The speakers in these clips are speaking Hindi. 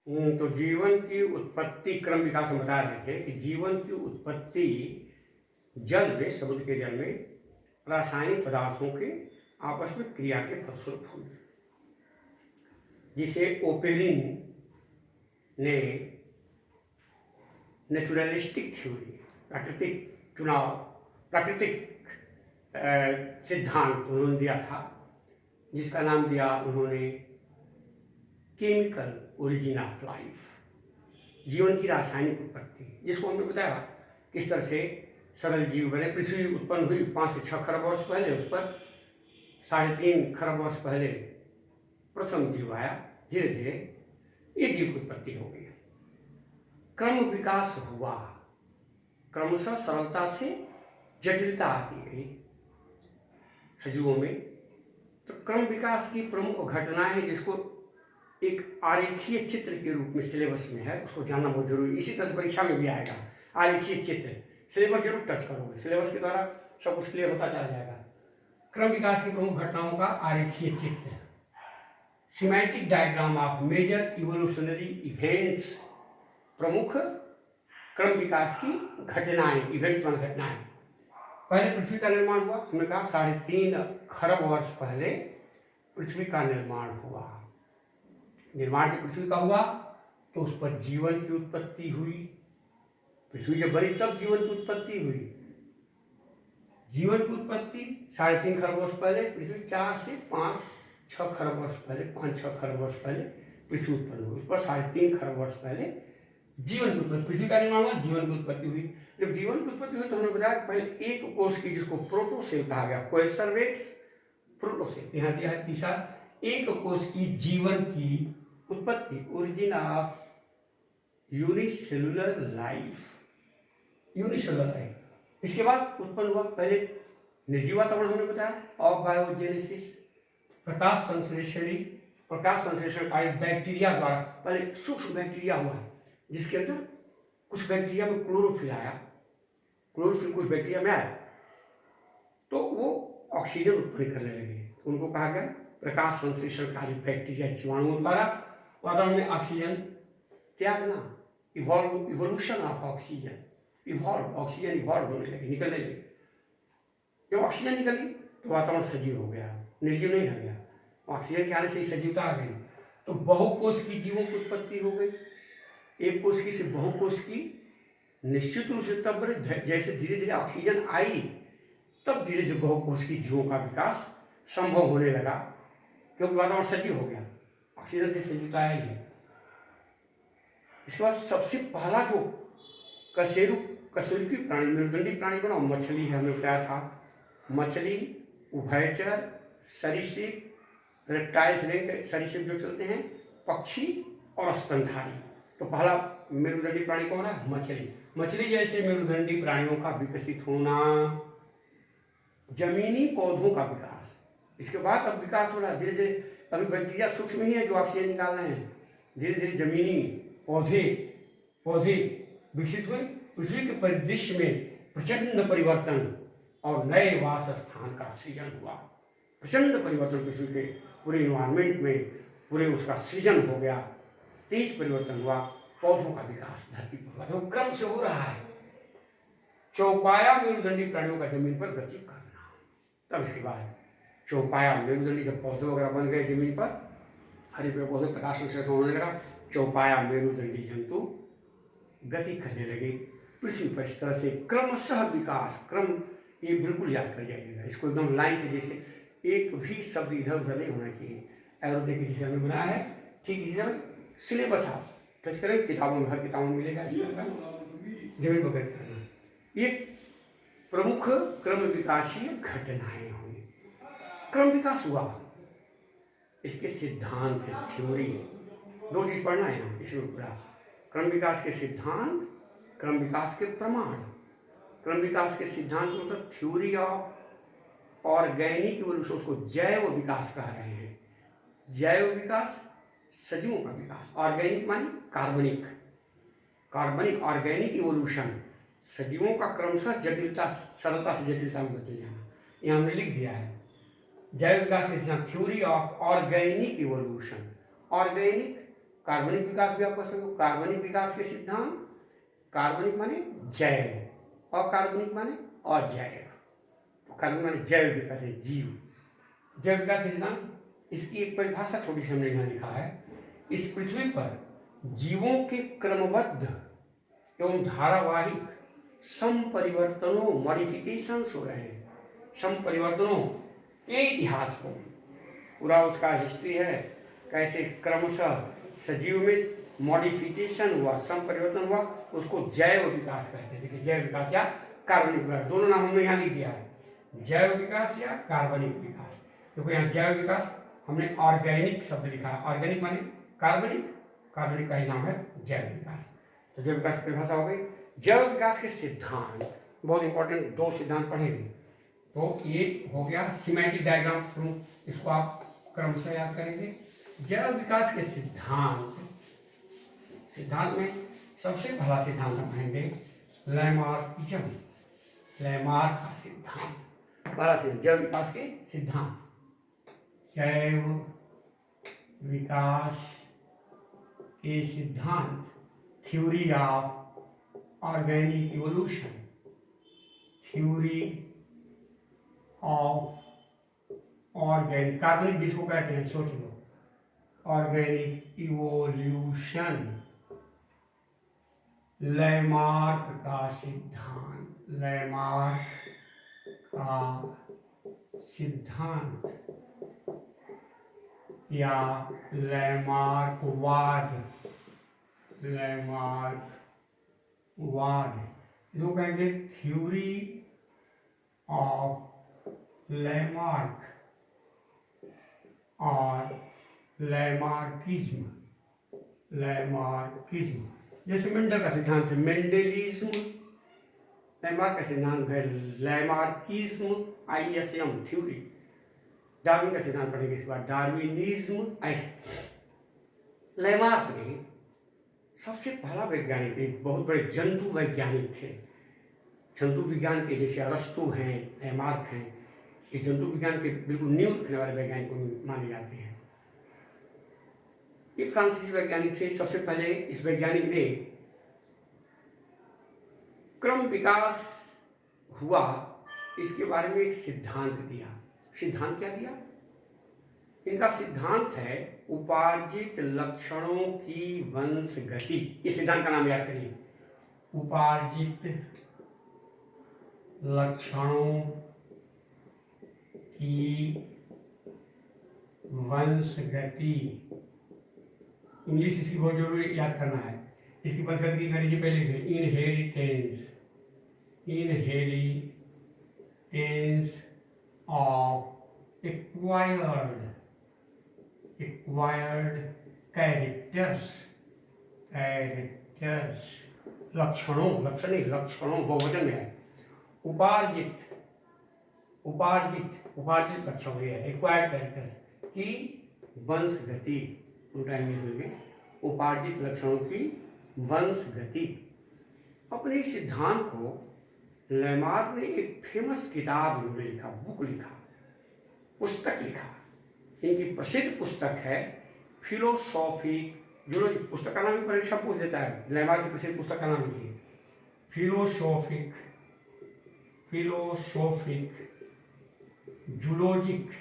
तो जीवन की उत्पत्ति क्रम विकास में बता रहे थे कि जीवन की उत्पत्ति जल में, समुद्र के जल में रासायनिक पदार्थों के आपस में क्रिया के फलस्वरूप हुई, जिसे ओपेरिन ने नेचुरलिस्टिक थ्योरी, प्राकृतिक सिद्धांत उन्होंने दिया था, जिसका नाम दिया उन्होंने केमिकल ओरिजिन ऑफ लाइफ, जीवन की रासायनिक उत्पत्ति, जिसको हमने बताया किस तरह से सरल जीव बने। पृथ्वी उत्पन्न हुई 5 से 6 खरब वर्ष पहले, उस पर 3.5 खरब वर्ष पहले प्रथम जीव आया, धीरे धीरे ये जीव की उत्पत्ति हो गई। क्रम विकास हुआ, क्रमशः सरलता से जटिलता आती गई सजीवों में। तो क्रम विकास की प्रमुख घटनाएं, जिसको एक आरेखीय चित्र के रूप में सिलेबस में है, उसको जानना बहुत जरूरी। इसी तरह से परीक्षा में भी आएगा आरेखीय चित्र, सिलेबस जरूर टच करोगे, सिलेबस के द्वारा सब कुछ क्लियर होता चला जाएगा। क्रम विकास की प्रमुख घटनाओं का आरेखीय चित्र, schematic diagram of major evolutionary events, प्रमुख क्रम विकास की घटनाएं, इवेंट्स मान घटनाएं। पहले पृथ्वी का निर्माण हुआ, हमने कहा 3.5 खरब वर्ष पहले पृथ्वी का निर्माण हुआ। निर्माण जब पृथ्वी का हुआ तो उस पर जीवन की उत्पत्ति हुई। पृथ्वी जब बनी तब जीवन की उत्पत्ति हुई। जीवन की उत्पत्ति 3.5 खरब वर्ष पहले, पृथ्वी 4 से 5-6 खरब वर्ष पहले, 5-6 खरब वर्ष पहले पृथ्वी उत्पन्न हुई। उस पर 3.5 खरब वर्ष पहले जीवन की उत्पत्ति, पृथ्वी का निर्माण हुआ, जीवन की उत्पत्ति हुई। जब जीवन की उत्पत्ति हुई तो हमने बताया पहले एक कोष की, जिसको प्रोटोसेल कहा गया, कोएसरवेट्स प्रोटोसेल, यहाँ दिया है तीसरा, एक कोष की जीवन की उत्पत्ति, origin of unicellular life, unicellular life. इसके बाद उत्पन्न हुआ पहले निर्जीव वातावरण, हमने बताया, ऑफ बायोजेनेसिस, प्रकाश संश्लेषण कार्य बैक्टीरिया द्वारा। पहले सूक्ष्म बैक्टीरिया हुआ, जिसके अंदर कुछ बैक्टीरिया में क्लोरोफिल आया, क्लोरोफिल कुछ बैक्टीरिया में आया, तो वो ऑक्सीजन उत्पन्न करने लगे, उनको कहा गया प्रकाश संश्लेषण कार्य बैक्टीरिया, जीवाणुओं द्वारा वातावरण में ऑक्सीजन त्यागना, evolution of oxygen, oxygen evolve होने लगे, निकलने लगे। जब ऑक्सीजन निकली तो वातावरण सजीव हो गया, निर्जीव नहीं रह गया। ऑक्सीजन के आने से सजीवता आ गई, तो बहुकोष की जीवों की उत्पत्ति हो गई। एक कोष की से बहुकोष की निश्चित रूप से तब जैसे धीरे धीरे ऑक्सीजन आई, तब धीरे धीरे बहुकोष की जीवों का विकास संभव होने लगा, क्योंकि वातावरण सजीव हो गया, ऑक्सीजन से सजीवता आई है। इसके बाद सबसे पहला जो कशेरुकी प्राणी, मेरुदंडी प्राणी बना, मछली है, हमने बताया था। मछली, उभयचर, सरीसृप, रेप्टाइल्स रैंक सरीसृप जो चलते हैं, पक्षी और स्तनधारी। तो पहला मेरुदंडी प्राणी कौन है? मछली। मछली जैसे मेरुदंडी प्राणियों का विकसित होना, जमीनी पौधों का विकास, इसके बाद अब विकास हो रहा है धीरे धीरे। अभी बैक्टीरिया सूक्ष्म ही है जो ऑक्सीजन निकाल रहे हैं, धीरे धीरे जमीनी पौधे विकसित हुए। पृथ्वी के परिदृश्य में प्रचंड परिवर्तन और नए वास स्थान का सृजन हुआ। प्रचंड परिवर्तन पृथ्वी के पूरे इन्वायरमेंट में, पूरे उसका सृजन हो गया, तेज परिवर्तन हुआ, पौधों का विकास धरती पर हुआ, जो क्रम से हो रहा है। चौपाया मेरुदंडी प्राणियों का जमीन पर गति करना, तब इसके बाद चौपाया मेरुदंडी, जब पौधे वगैरह बन गए जमीन पर, हरे पेड़ पौधे प्रकाश संश्लेषण होने लगा, चौपाया मेरुदंडी जंतु गति करने लगे पृथ्वी पर। इस तरह से क्रमशः विकास, क्रम ये बिल्कुल याद कर जाइएगा, इसको एकदम लाइन से, जैसे एक भी शब्द इधर उधर नहीं होना चाहिए। एरो के जिसे हमने बनाया है, ठीक इसी समय सिलेबस आप टच करें, किताबों में, हर किताबों में मिलेगा इस तरह का, जमीन पर गति करना। ये प्रमुख क्रम विकासीय घटनाएं हुई। क्रम विकास हुआ, इसके सिद्धांत है, थ्योरी, 2 चीज पढ़ना है यहाँ इसमें पूरा। क्रम विकास के सिद्धांत, क्रम विकास के प्रमाण। क्रम विकास के सिद्धांत मतलब थ्योरी ऑफ ऑर्गेनिक इवोल्यूशन, उसको जैव विकास कह रहे हैं। जैव विकास, सजीवों का विकास, ऑर्गेनिक माने कार्बनिक ऑर्गेनिक इवोल्यूशन, सजीवों का क्रमशः जटिलता, सरलता से जटिलता में बदल जाना, यहाँ हमने लिख दिया है। जैव विकास के सिद्धांत, theory of organic evolution, organic कार्बनिक विकास भी आपको समझो। कार्बनिक विकास के सिद्धांत, कार्बनिक माने जैव, अकार्बनिक माने अजैव। तो कार्बनिक माने जैव भी कहते हैं, जीव। जैव विकास के सिद्धांत, इसकी एक परिभाषा छोटी सी हमने यहाँ लिखा है। इस पृथ्वी पर जीवों के क्रमबद्ध एवं धारावाहिक संपरिवर्तनों, मॉडिफिकेशंस हो रहे हैं। संपरिवर्तनों के इतिहास को, पूरा उसका हिस्ट्री है, कैसे क्रमशः सजीव में मॉडिफिकेशन हुआ, संपरिवर्तन हुआ, उसको जैव विकास कहते हैं। देखिए, जैव विकास या कार्बनिक विकास, दोनों नाम हमने यहाँ लिख दिया है, जैव विकास या कार्बनिक विकास। देखो यहाँ जैव विकास हमने ऑर्गेनिक शब्द लिखा है। ऑर्गेनिक माने कार्बनिक, कार्बनिक का ही नाम है जैव विकास। तो जैव विकास की परिभाषा हो गई। जैव विकास के सिद्धांत, बहुत इंपॉर्टेंट 2 सिद्धांत पढ़ेंगे। तो ये हो गया सीमेटिक डायग्राम, इसको आप क्रमशः याद करेंगे। जैव विकास के सिद्धांत, सिद्धांत में सबसे पहला सिद्धांत हम पढ़ेंगे लैमार्किज्म। लैमार्क का सिद्धांत, पहला सिद्धांत जैव विकास के सिद्धांत। जैव विकास के सिद्धांत, theory of organic evolution, theory of organic, कार्बनिक जिसको कहते हैं, सोच लो, ऑर्गेनिक इवोल्यूशन। लैमार्क का सिद्धांत, लैमार्क का सिद्धांत या लैमार्कवाद, लैमार्कवाद, जो कहेंगे थ्योरी ऑफ लैमार्क और लैमार्किज्म। लैमार्किज्म जैसे मेंडल का सिद्धांत है मेंडेलिज्म, लैमार्क का सिद्धांत है लैमार्किज्म, ISM थ्योरी। डार्विन का सिद्धांत पढ़ेंगे इसके बाद, डार्विनिज्म। ऐसे लैमार्क ने सबसे पहला वैज्ञानिक, एक बहुत बड़े जंतु वैज्ञानिक थे। जंतु विज्ञान के जैसे अरस्तु हैं, लैमार्क हैं, ये जंतु विज्ञान के बिल्कुल नींव रखने वाले वैज्ञानिक माने जाते हैं। ये फ्रांसीसी वैज्ञानिक थे। सबसे पहले इस वैज्ञानिक ने क्रम विकास हुआ इसके बारे में एक सिद्धांत दिया। सिद्धांत क्या दिया? इनका सिद्धांत है उपार्जित लक्षणों की वंश गति। इस सिद्धांत का नाम याद करिए, उपार्जित लक्षणों की वंश गति। इंग्लिश इसकी बहुत जरूरी याद करना है। इसकी वंश गति की अंग्रेजी पहले inheritance, inheritance of acquired characters, लक्षणों, लक्षण नहीं, लक्षणों बहुवचन में है। उपार्जित लक्षण है, एक्वायर्ड कैरेक्टर्स की वंश गति, उल्टा इंग्लिश में उपार्जित लक्षणों की वंश गति। अपने सिद्धांत को लैमार्क ने एक फेमस किताब में लिखा, बुक लिखा, पुस्तक लिखा। इनकी प्रसिद्ध पुस्तक है फिलोसॉफिक जूलॉजी। पुस्तक का नाम ही परीक्षा पूछ देता है। लैमार्क की प्रसिद्ध पुस्तक का नाम लिखिए, फिलोसॉफिक जूलॉजिक।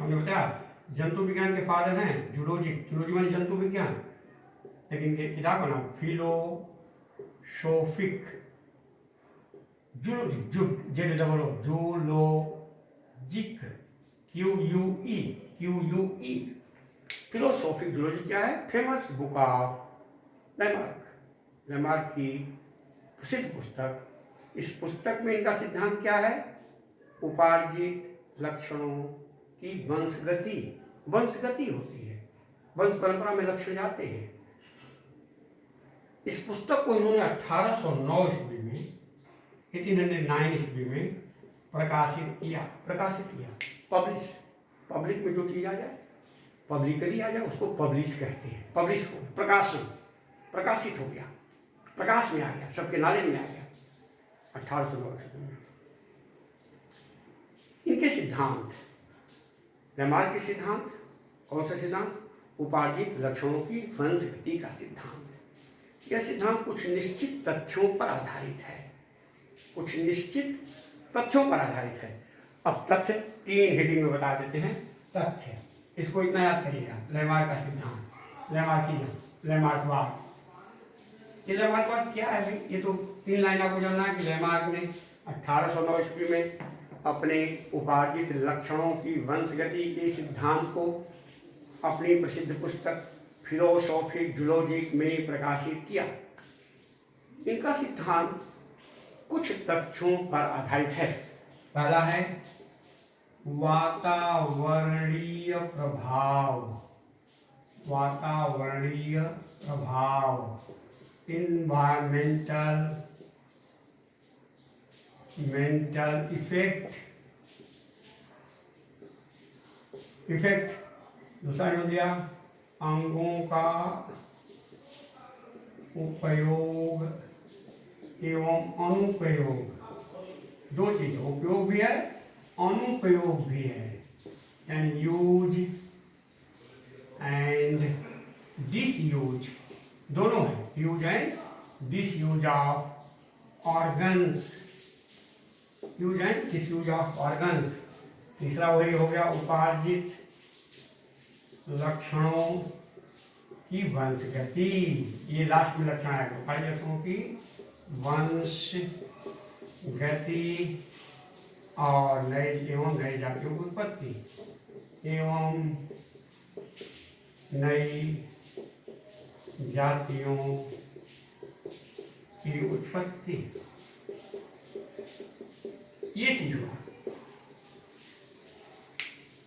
हमने बताया जंतु विज्ञान के फादर हैं जूलॉजिक। जूलॉजी माने जंतु विज्ञान, लेकिन ये किताब का नाम philosophic zoologic, zoologic, QUE। Philosophic zoology क्या है? फेमस बुक ऑफ लैमार्क की प्रसिद्ध पुस्तक। इस पुस्तक में इनका सिद्धांत क्या है? उपार्जित लक्षणों की वंशगति होती है, वंश परंपरा में लक्षण जाते हैं। इस पुस्तक को इन्होंने 1809 ईस्वी में, 1809 ईस्वी में प्रकाशित किया। पब्लिक में जो चीज आ जाए, पब्लिकली आ जाए, उसको पब्लिश कहते हैं। पब्लिश हो, प्रकाशित हो गया, प्रकाश में आ गया, सबके नाले में आ गया 1809 ईस्वी में। इनके सिद्धांत, लैमार्क के सिद्धांत, कौन सा सिद्धांत? उपार्जित लक्षणों की वंशगति का सिद्धांत। यह सिद्धांत कुछ निश्चित तथ्यों पर आधारित है, कुछ निश्चित तथ्यों पर आधारित है। अब तथ्य 3 हेडिंग में बता देते हैं। तथ्य, इसको इतना याद करिएगा, लेमार्क का सिद्धांत, लेमार्कवाद। ये लेमार्कवाद क्या है भाई? ये तो 3 लाइन आपको जानना है कि लेमार्क ने 1809 ईस्वी में अपने उपार्जित लक्षणों की वंशगति के सिद्धांत को अपनी प्रसिद्ध पुस्तक फिलोसॉफी जूलॉजिक में प्रकाशित किया। इनका सिद्धांत कुछ तथ्यों पर आधारित है। पहला है वातावरणीय प्रभाव, वातावरणीय प्रभाव, इन्वायरमेंटल इफेक्ट। दूसरा हो गया अंगों का उपयोग एवं अनुपयोग। 2 चीज, उपयोग भी है, अनुपयोग भी है, एंड यूज एंड डिसयूज, दोनों है, use and disuse of organs, use and disuse of organs. तीसरा वही हो गया उपार्जित लक्षणों की वंशगति। ये लास्ट में लक्षण है, उपार्जित लक्षणों की वंशगति और नई जातियों की उत्पत्ति एवं नई जातियों की उत्पत्ति। ये चीज हुआ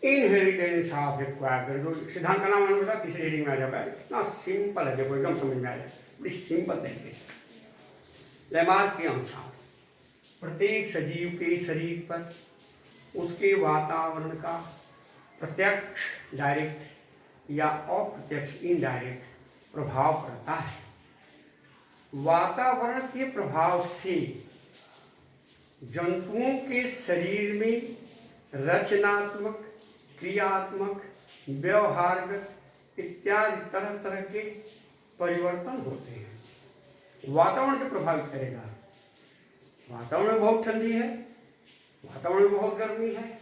इनहेरिटेंस ऑफ एक्वायर्ड। जो सिद्धांत का नाम मैंने बताया, तीसरी हेडिंग में आ जाता है। इतना सिंपल है, देखो एकदम समझ में आ जाए, बड़ी सिंपल तरीके से। लेमार्क के अनुसार प्रत्येक सजीव के शरीर पर उसके वातावरण का प्रत्यक्ष डायरेक्ट या अप्रत्यक्ष इनडायरेक्ट प्रभाव पड़ता है। वातावरण के प्रभाव से जंतुओं के शरीर में रचनात्मक, क्रियात्मक, व्यवहारगत इत्यादि तरह तरह के परिवर्तन होते हैं। वातावरण को प्रभावित करेगा। वातावरण में बहुत ठंडी है, वातावरण में बहुत गर्मी है,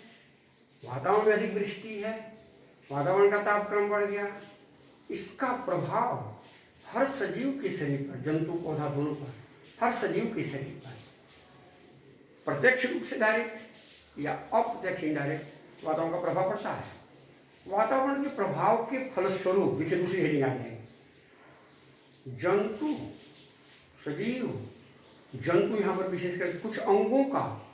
वातावरण में अधिक वृष्टि है, वातावरण का तापक्रम बढ़ गया। इसका प्रभाव हर सजीव के शरीर पर, जंतु पौधा दोनों पर, हर सजीव के शरीर पर प्रत्यक्ष रूप से डायरेक्ट या अप्रत्यक्ष इनडायरेक्ट वातावरण का प्रभाव पड़ता है। वातावरण के प्रभाव के फलस्वरूप, देखिए दूसरी हेडिंग आ जाएगी, जंतु, सजीव, जंतु यहाँ पर विशेषकर कुछ अंगों का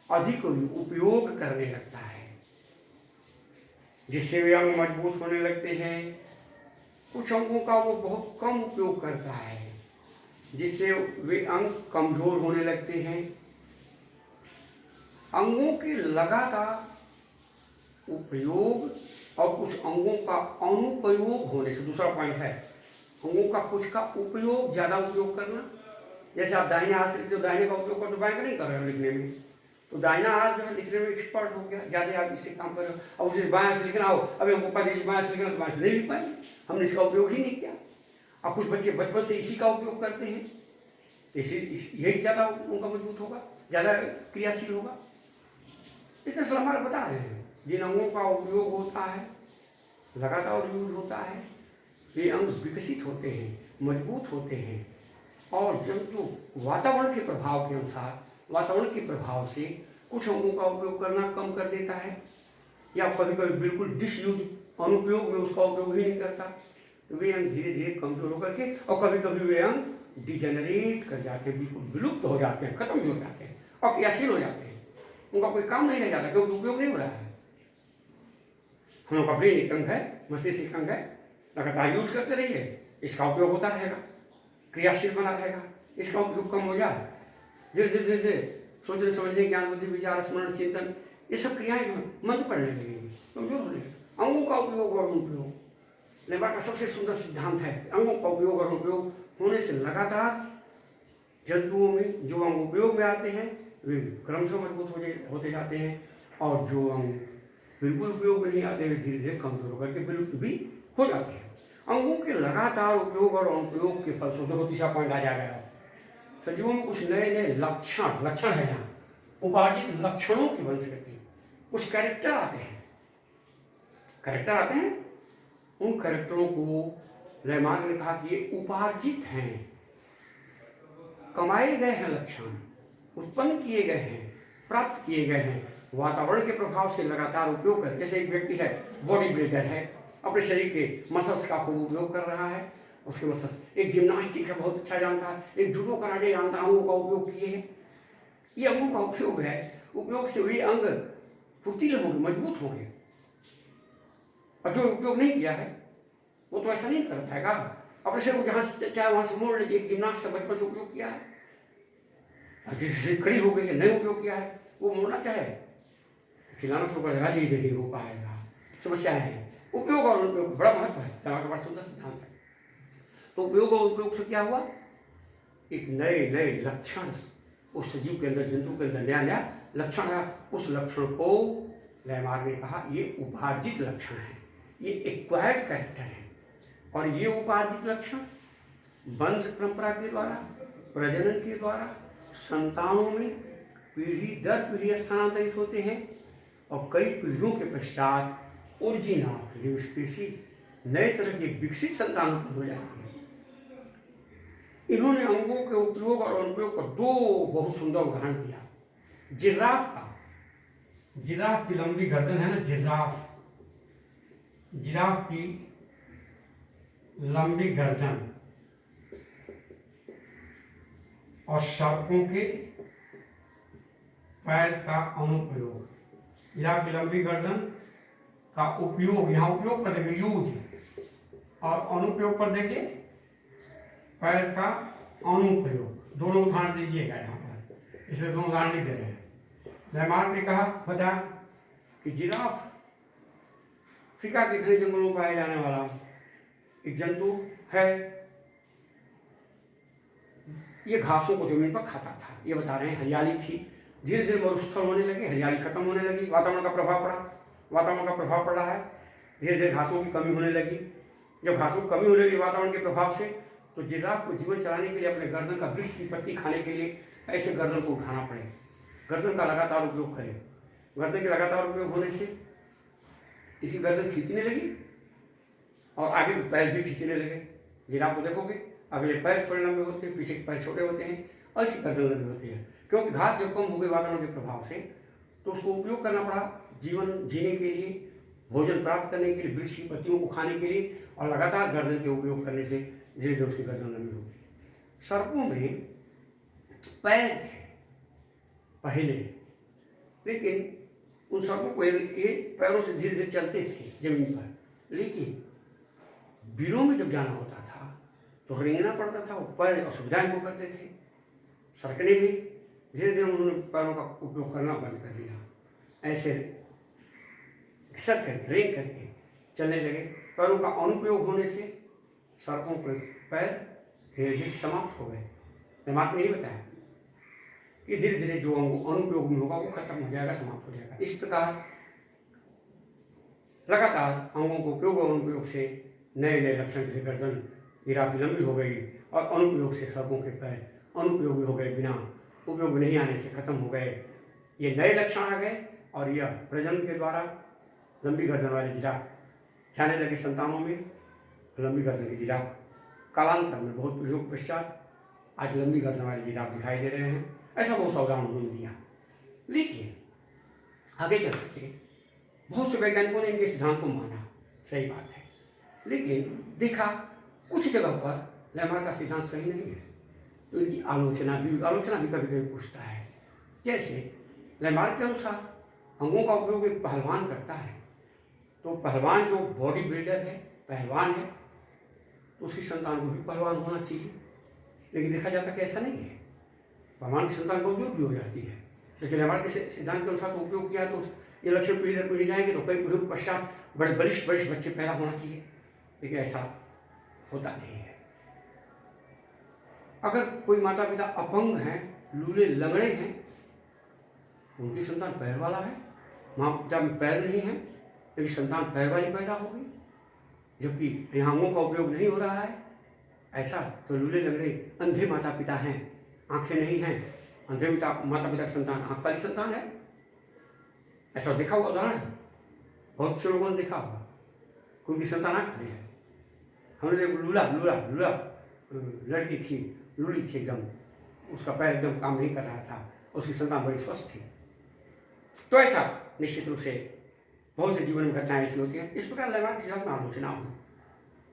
अधिक उपयोग करने लगता है, जिससे वे अंग मजबूत होने लगते हैं। कुछ अंगों का वो बहुत कम उपयोग करता है, जिससे वे अंग कमजोर होने लगते हैं। अंगों के लगातार उपयोग और कुछ अंगों का अनुपयोग होने से, दूसरा पॉइंट है अंगों का कुछ का उपयोग, ज़्यादा उपयोग करना। जैसे आप दाहिने हाथ से लिखते हो, दाहिने का उपयोग कर तो बाएं का नहीं कर रहे हो लिखने में, तो दाहिना हाथ जो है लिखने में एक्सपर्ट हो गया, ज़्यादा आप इससे काम कर रहे हो। और उसे बाएं से लिखना हो, अभी हमको पता है बाएं से लिखना, तो बाएं से नहीं लिख पाएंगे, हमने इसका उपयोग ही नहीं किया। अब कुछ बच्चे बचपन से इसी का उपयोग करते हैं, इसी यही ज़्यादा उनका मजबूत होगा, ज़्यादा क्रियाशील होगा। इसलिए सलाम बता रहे हैं, जिन अंगों का उपयोग होता है, लगातार यूज होता है, वे अंग विकसित होते हैं, मजबूत होते हैं। और जंतु वातावरण के प्रभाव के अनुसार, वातावरण के प्रभाव से कुछ अंगों का उपयोग करना कम कर देता है, या कभी कभी बिल्कुल डिसयूज, अनुपयोग में उसका उपयोग ही नहीं करता, तो वे अंग धीरे धीरे कमजोर होकर के, और कभी कभी वे अंग डिजेनरेट कर जाते हैं, बिल्कुल विलुप्त हो जाते हैं, खत्म हो जाते हैं, अक्रियाशील हो जाते हैं, उनका कोई काम नहीं रह जाता, क्योंकि उपयोग नहीं हो रहा है। हम लोग का ब्रेन एक अंग है, मस्तिष्क एक अंग है, लगातार यूज करते रहिए, इसका उपयोग होता रहेगा, क्रियाशील बना रहेगा। इसका उपयोग कम हो जाए, धीरे धीरे धीरे धीरे सोचने समझने, ज्ञान बुद्धि विचार स्मरण चिंतन, ये सब क्रियाएं जो मंद पड़ने लगेंगी, कमजोर होने लगेंगे। अंगों का उपयोग और अनुपयोग लेबार्क का सबसे सुंदर सिद्धांत है। अंगों का उपयोग और अनुपयोग होने से लगातार जंतुओं में जो अंग उपयोग में आते हैं वे क्रमशः मजबूत होते जाते हैं, और जो अंग बिल्कुल उपयोग में नहीं आते वे धीरे धीरे कमजोर होकर के विलुप्त भी हो जाते हैं। अंगों के लगातार उपयोग और अनुपयोग के फलस्वरूप, देखो तीसरा पॉइंट आ जाएगा, सजीवों में कुछ नए नए लक्षण है यहाँ, उपार्जित लक्षणों की वंशगति, कुछ कैरेक्टर आते हैं। उन कैरेक्टरों को लेमार्क ने कहा कि ये उपार्जित हैं, कमाए गए हैं लक्षण, उत्पन्न किए गए हैं, प्राप्त किए गए हैं वातावरण के प्रभाव से लगातार उपयोग कर। जैसे एक व्यक्ति है, बॉडी बिल्डर है, अपने शरीर के मसल्स का खूब उपयोग कर रहा है, उसके मसल्स, एक जिम्नास्टिक है, बहुत अच्छा जानता है, एक जूडो कराटे जानता है, अंगों का उपयोग किए हैं। ये अंगों का उपयोग है, उपयोग से वे अंग फुर्तीले होंगे, मजबूत होंगे। और जो उपयोग नहीं किया है वो तो ऐसा नहीं कर पाएगा। अपने शरीर को जहाँ से चाहे वहाँ से मोड़ लीजिए। एक जिम्नास्ट बचपन से उपयोग किया है, और जिससे खड़ी हो गई है, नहीं उपयोग किया है, वो मोड़ना चाहे चिल्लाना शुरू कर देगा, ये नहीं हो पाएगा। समस्याएं हैं। उपयोग और उपयोग बड़ा महत्व है, दिमाग का बड़ा सुंदर सिद्धांत है। तो उपयोग और उपयोग से क्या हुआ, एक नए नए लक्षण उस सजीव के अंदर, जंतु के अंदर नया नया लक्षण है। उस लक्षण को लेमार्क ने कहा ये उपार्जित लक्षण है, ये एक्वायर्ड कैरेक्टर है। और ये उपार्जित लक्षण वंश परंपरा के द्वारा, प्रजनन के द्वारा संतानों में पीढ़ी दर पीढ़ी स्थानांतरित होते हैं, और कई पीढ़ियों के पश्चात ओरिजिन ऑफ लिव स्पीसीज, नए तरह की विकसित संतान उत्पन्न हो जाती है। इन्होंने अंगों के उपयोग और अनुपयोग का दो बहुत सुंदर उदाहरण दिया। जिराफ का, जिराफ की लंबी गर्दन है ना, जिराफ की लंबी गर्दन और सर्पों के पैर का अनुप्रयोग। जिराफ की लंबी गर्दन का उपयोग, यहाँ उपयोग पर देखें यूज, और अनुप्रयोग पर देखें पैर का अनुप्रयोग। दोनों उदाहरण दीजिएगा यहाँ पर, इसमें दोनों उदाहरण नहीं दे रहे हैं। लेमार्क ने कहा, बता कि जिराफ अफ्रीका के घने जंगलों में पाया जाने वाला एक जंतु है। ये घासों को जमीन पर खाता था। ये बता रहे हैं हरियाली थी, धीरे धीरे मरुस्थल होने लगे, हरियाली खत्म होने लगी, वातावरण का प्रभाव पड़ रहा है, धीरे धीरे घासों की कमी होने लगी। जब घासों की कमी होने लगी वातावरण के प्रभाव से, तो जिराफ को जीवन चलाने के लिए, अपने गर्दन का वृक्ष की पत्ती खाने के लिए ऐसे गर्दन को उठाना पड़े, गर्दन का लगातार उपयोग करे। गर्दन के लगातार उपयोग होने से इसकी गर्दन खींचने लगी और आगे के पैर भी खींचने लगे। जिराफ को देखोगे, अगले पैर थोड़े लंबे होते हैं, पीछे के पैर छोटे होते हैं, और इसकी गर्दन लंबी होती है। क्योंकि घास जब कम हो गई वातावरण के प्रभाव से, तो उसको उपयोग करना पड़ा जीवन जीने के लिए, भोजन प्राप्त करने के लिए, वृक्ष की पत्तियों को खाने के लिए, और लगातार गर्दन के उपयोग करने से धीरे धीरे उसकी गर्दन लंबी हो गई। सर्पों में पैर थे पहले, लेकिन उन सर्पों को ये पैरों से धीरे धीरे चलते थे जमीन पर, लेकिन बिलों में जब जाना होता था तो रेंगना पड़ता था, वो पैर असुविधाएं हो करते थे। सरकने में धीरे धीरे उन्होंने पैरों का उपयोग करना बंद कर दिया, ऐसे घिसट करके रेंग करके चलने लगे। पैरों का अनुपयोग होने से सर्पों के पैर धीरे धीरे समाप्त हो गए। लेमार्क ने यही बताया कि धीरे धीरे जो अनुपयोग में होगा वो खत्म हो जाएगा, समाप्त हो जाएगा। इस प्रकार लगातार अंगों को उपयोग और अनुपयोग से नए नए लक्षण, जैसे गर्दन जिराफ की लंबी हो गई, और अनुपयोग से सर्पों के पैर अनुपयोगी हो गए, बिना उपयोग नहीं आने से खत्म हो गए। ये नए लक्षण आ गए, और यह प्रजनन के द्वारा लंबी गर्दन वाले जिराफ जाने लगे संतानों में। लंबी गर्दन के जिराफ कालांतर में, बहुत पीढ़ियों के पश्चात, आज लंबी गर्दन वाले जिराफ दिखाई दे रहे हैं। ऐसा बहुत सा उदाहरण उन्होंने दिया। लेकिन आगे चल के बहुत से वैज्ञानिकों ने इनके सिद्धांत को माना, सही बात है, लेकिन देखा कुछ जगह पर लेमार्क का सिद्धांत सही नहीं है, तो इनकी आलोचना भी कभी कभी पूछता है। जैसे लेमार्क के अनुसार अंगों का उपयोग एक पहलवान करता है, तो पहलवान जो बॉडी बिल्डर है, पहलवान है, तो उसकी संतान को भी पहलवान होना चाहिए। लेकिन देखा जाता कि ऐसा नहीं है, पहलवान की संतान का उपयोग भी हो जाती है, लेकिन लेमार्क के सिद्धांत के अनुसार तो उपयोग किया तो ये लक्षण पीढ़ी दर पीढ़ी जाएंगे, तो कई पीढ़ियों के पश्चात बड़े बलिष्ठ बच्चे पैदा होना चाहिए, लेकिन ऐसा होता नहीं है। अगर कोई माता पिता अपंग हैं, लूले लंगड़े हैं, उनकी संतान पैर वाला है, माँ पिता में पैर नहीं है, लेकिन संतान पैर वाली पैदा हो गई, जबकि यहाँ अंगों का उपयोग नहीं हो रहा है। ऐसा तो लूले लंगड़े अंधे माता पिता हैं, आंखें नहीं हैं। अंधे माता पिता की संतान आंख वाली संतान है। ऐसा देखा हुआ उदाहरण है, बहुत से लोगों ने देखा होगा, उनकी संतान आंख वाली है। हमने लूला लूला लूला लड़की थी, लूली थी एकदम, उसका पैर एकदम काम नहीं कर रहा था, उसकी संतान बड़ी स्वस्थ थी। तो ऐसा निश्चित रूप से बहुत से जीवन में घटनाएं ऐसी होती हैं। इस प्रकार लेमार्क के सिद्धांत में आलोचना हुई।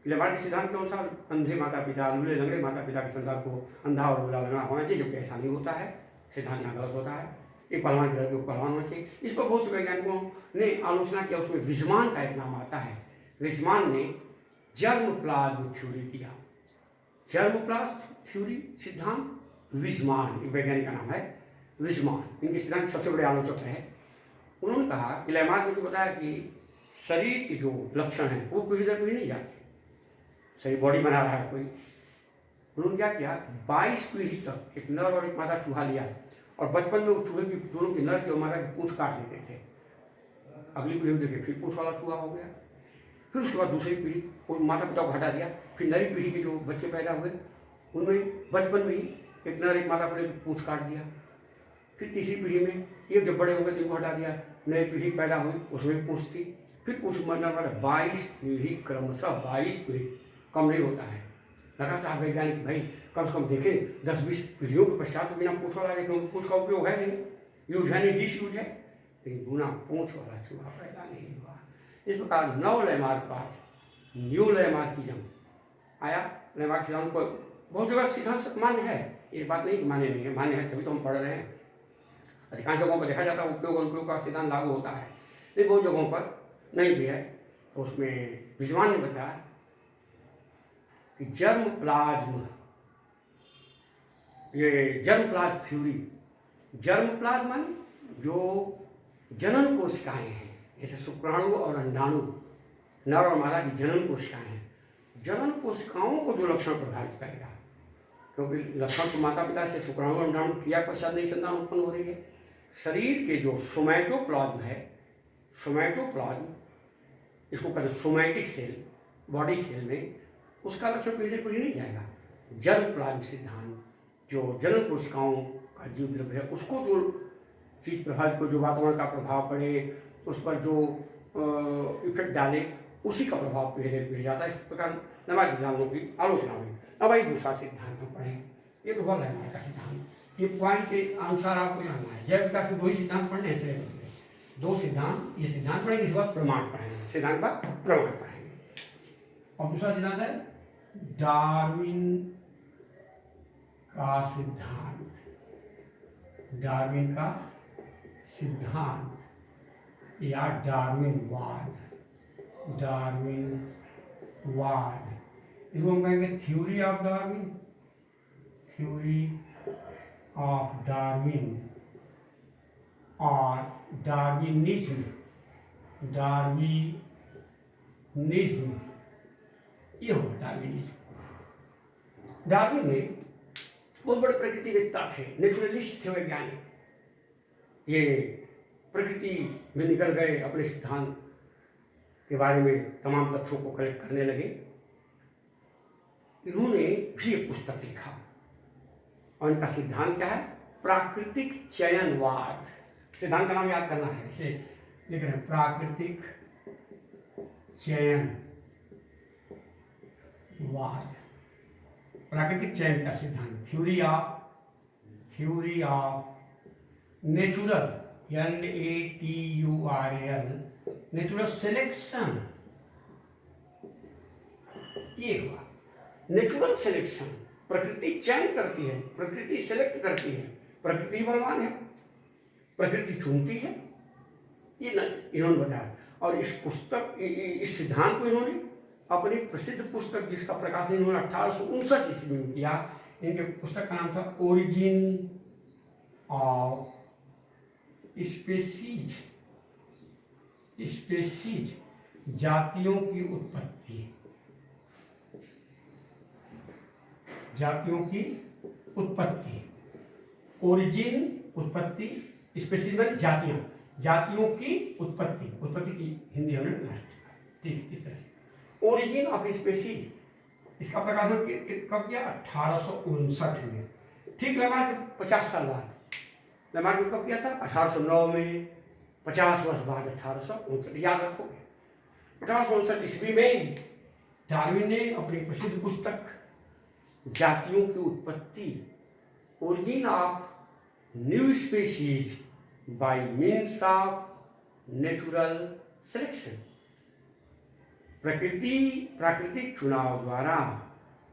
लेमार्क के सिद्धांत के अनुसार अंधे माता पिता, लूले लंगड़े माता पिता की संतान को अंधा और लूला लंगड़ा होना चाहिए, जबकि ऐसा नहीं होता है। सिद्धांत यहाँ गलत होता है। एक पहलवान के लड़के को पहलवान होना चाहिए। इस पर बहुत से वैज्ञानिकों ने आलोचना किया। उसमें विजमान का एक नाम आता है। विजमान ने जर्म प्लाज्म थ्योरी दिया। जर्म प्लाज्म थ्योरी सिद्धांत विजमान, एक वैज्ञानिक का नाम है विजमान। इनके सिद्धांत सबसे बड़े आलोचक है। उन्होंने कहा कि लेमार्क ने तो बताया कि शरीर के जो लक्षण हैं वो पीढ़ी दर पीढ़ी नहीं जाते। शरीर बॉडी बना रहा है कोई, उन्होंने क्या किया, 22 पीढ़ी तक एक नर और एक मादा चूहा लिया और बचपन में वो चूहे की दोनों की नर की और मादा की पूंछ काट देते थे। अगली पीढ़ी में देखे फिर पूंछ वाला चूहा हो गया। फिर उसके बाद दूसरी पीढ़ी को माता पिता को हटा दिया। फिर नई पीढ़ी के जो बच्चे पैदा हुए उनमें बचपन में ही एक नर एक मादा पिता की पूंछ काट दिया। फिर तीसरी पीढ़ी में ये जब बड़े हो गए तो इनको हटा दिया, नई पीढ़ी पैदा हुई उसमें पूंछ थी। फिर पूंछ मरने वाला 22 पीढ़ी क्रमशः 22 पीढ़ी कम नहीं होता है। लगातार वैज्ञानिक भाई कम से कम देखें 10-20 पीढ़ियों के पश्चात तो बिना पूंछ वाला देखें, उनको पूंछ का उपयोग है नहीं, यूज है नहीं, डिस यूज है, लेकिन बिना पूंछ वाला चूहा पैदा नहीं हुआ। इस प्रकार नव लेमार्क बाद न्यू लेमार्किज्म आया। लेमार्क सिद्धांत को बहुत जगह सिद्धांत मान्य है, ये बात नहीं मान्य नहीं है, मान्य है, तभी तो हम पढ़ रहे हैं। अधिकांश जगहों पर देखा जाता है उपयोग और उपयोग का सिद्धांत लागू होता है, लेकिन बहुत जगहों पर नहीं भी है। तो उसमें विजमान ने बताया कि जर्म प्लाज्म, ये germ plasm theory, germ plasm माने जो जनन कोशिकाएं हैं, जैसे शुक्राणु और अंडाणु, नर और मादा की जनन कोशिकाएं हैं। जनन कोशिकाओं को जो लक्षण प्रभावित करेगा, क्योंकि लक्षण तो माता पिता से शुक्राणु और अंडाणु क्रिया पश्चात नई संतान उत्पन्न हो रही है। शरीर के जो सोमैटोप्लाज्म है, सोमैटोप्लाज्म इसको कहते हैं सोमैटिक सेल, बॉडी सेल में, उसका लक्षण पीढ़ी दर पीढ़ी नहीं जाएगा। जर्म प्लाज्म सिद्धांत जो जनन कोशिकाओं का जीव द्रव्य है उसको जो चीज प्रभावित को, जो वातावरण का प्रभाव पड़े, उस पर जो इफेक्ट डाले, उसी का प्रभाव पीढ़ी दर पीढ़ी जाता है। इस प्रकार लेमार्क सिद्धांतों की आलोचना हुई। अब आई दूसरा सिद्धांत हम पढ़ें। ये तो हुआ लेमार्क का सिद्धांत। ये पॉइंट के अनुसार आपको जानना है। जैव विकास के 2 ही सिद्धांत पढ़ने हैं सिलेबस में, 2 सिद्धांत, ये सिद्धांत पढ़ेंगे, इसके बाद प्रमाण पढ़ेंगे, सिद्धांत का प्रमाण पढ़ेंगे। और दूसरा सिद्धांत है डार्विन का सिद्धांत। डार्विन का सिद्धांत या डार्विनवाद, डार्विनवाद, इसको हम कहेंगे theory of Darwin, theory of Darwin और डार्विनिज्म, डार्विनिज्म, ये होगा डार्विनिज्म। डार्विन में बहुत बड़े प्रकृतिवेत्ता थे, नेचुरलिस्ट थे, वैज्ञानिक। ये प्रकृति में निकल गए, अपने सिद्धांत के बारे में तमाम तथ्यों को कलेक्ट करने लगे। इन्होंने भी एक पुस्तक लिखा और इनका सिद्धांत क्या है, प्राकृतिक चयनवाद। सिद्धांत का नाम याद करना है, इसे लिख रहे हैं, प्राकृतिक चयनवाद, प्राकृतिक चयन का सिद्धांत, theory of natural, NATURAL, natural selection. ये हुआ नेचुरल सिलेक्शन, प्रकृति चयन करती है, प्रकृति सेलेक्ट करती है, प्रकृति बलवान है, प्रकृति चुनती है, ये इन्होंने बताया। और इस पुस्तक, इस सिद्धांत को इन्होंने अपनी प्रसिद्ध पुस्तक, जिसका प्रकाशन इन्होंने 1859 ईस्वी में किया, इनके पुस्तक का नाम था ओरिजिन ऑफ स्पेसीज, स्पेसीज, जातियों की उत्पत्ति, जातियों की उत्पत्ति, ओरिजिन उत्पत्ति, स्पेसीज में जातियां, जातियों की उत्पत्ति, उत्पत्ति की हिंदी हमने ठीक इस तरह से ओरिजिन ऑफ स्पेसीज, इसका प्रकाशन कब किया? 1859 में, ठीक लैमार्क के 50 साल बाद। लैमार्क ने कब किया था? 1809 में, 50 वर्ष बाद 1859, याद रखोगे। 1859 ईस्वी में डार्विन ने अपनी प्रसिद्ध पुस्तक जातियों की उत्पत्ति, origin of new species bye means of natural selection, प्राकृतिक चुनाव द्वारा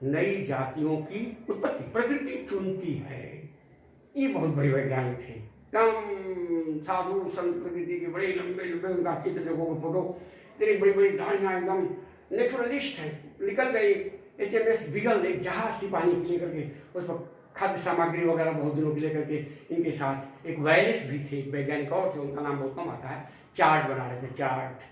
नई जातियों की उत्पत्ति, प्रकृति चुनती है। ये बहुत बड़े वैज्ञानिक थे, एकदम साधु संत, प्रकृति के बड़े लंबे लंबे, उनका चित्र देखोगे, फोटो, इतनी बड़ी बड़ी दाढ़ियाँ, एकदम नेचुरलिस्ट है। निकल गए HMS बिगल, एक जहाज थी पानी के लेकर के, उस पर खाद्य सामग्री वगैरह बहुत दिनों के लेकर के इनके साथ। एक वायरस भी थे, एक वैज्ञानिक और थे, उनका नाम बहुत कम आता है, चार्ट बना रहे थे, चार्ट।